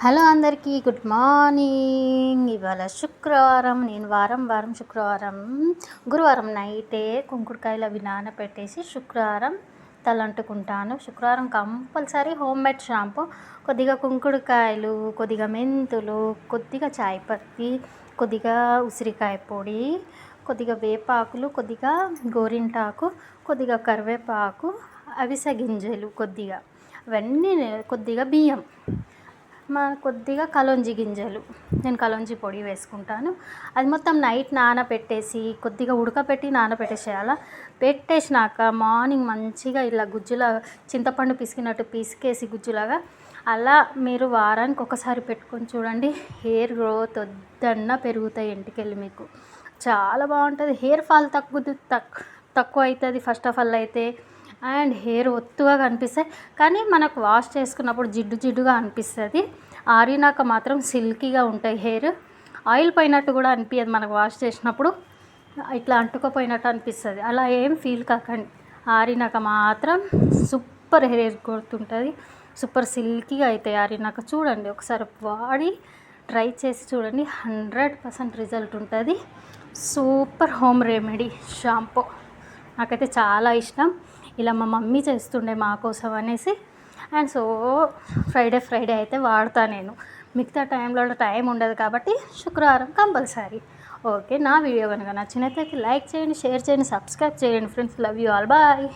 Hello అందరికీ good morning. ఇవాళ శుక్రవారం. నేను వారం శుక్రవారం గురువారం నైటే కుంకుడుకాయలు అవి నానబెట్టేసి శుక్రవారం తలంటుకుంటాను. శుక్రవారం కంపల్సరీ హోమ్ మేడ్ షాంపూ, కొద్దిగా కుంకుడుకాయలు, కొద్దిగా మెంతులు, కొద్దిగా చాయ్ పత్తి, కొద్దిగా ఉసిరికాయ పొడి, కొద్దిగా వేపాకులు, కొద్దిగా గోరింటాకు, కొద్దిగా కరివేపాకు, అవిసె గింజలు కొద్దిగా, అవన్నీ కొద్దిగా బియ్యం, కొద్దిగా కలోంజి గింజలు, నేను కలోంజి పొడి వేసుకుంటాను. అది మొత్తం నైట్ నానబెట్టేసి కొద్దిగా ఉడకపెట్టి నానబెట్టేసేయాల. పెట్టేసినాక మార్నింగ్ మంచిగా ఇలా గుజ్జులా చింతపండు పిసికినట్టు పిసికేసి గుజ్జులాగా అలా మీరు వారానికి ఒకసారి పెట్టుకొని చూడండి. హెయిర్ గ్రోత్ వద్దన్నా పెరుగుతాయి ఎంటికెళ్ళి. మీకు చాలా బాగుంటుంది. హెయిర్ ఫాల్ తక్కువ అవుతుంది ఫస్ట్ ఆఫ్ ఆల్ అయితే. అండ్ హెయిర్ ఒత్తుగా కనిపిస్తాయి, కానీ మనకు వాష్ చేసుకున్నప్పుడు జిడ్డుగా అనిపిస్తుంది. ఆరినాక మాత్రం సిల్కీగా ఉంటాయి హెయిర్. ఆయిల్ పోయినట్టు కూడా అనిపించదు మనకు వాష్ చేసినప్పుడు, ఇట్లా అంటుకుపోయినట్టు అనిపిస్తుంది. అలా ఏం ఫీల్ కాకండి. ఆరినాక మాత్రం సూపర్ హెయిర్ గ్రోత్ ఉంటుంది, సూపర్ సిల్కీగా అవుతాయి ఆరినాక. చూడండి ఒకసారి వాడి ట్రై చేసి చూడండి, 100% రిజల్ట్ ఉంటుంది. Super home remedy shampoo. నాకైతే చాలా ఇష్టం. ఇలా మా మమ్మీ చేస్తుండే మా కోసం అనేసి. అండ్ సో ఫ్రైడే అయితే వాడతా నేను. మిగతా టైంలో టైం ఉండదు కాబట్టి శుక్రవారం కంపల్సరీ. ఓకే, నా వీడియో కనుక నచ్చినట్లయితే లైక్ చేయండి, షేర్ చేయండి, సబ్స్క్రైబ్ చేయండి friends. Love you all, bye.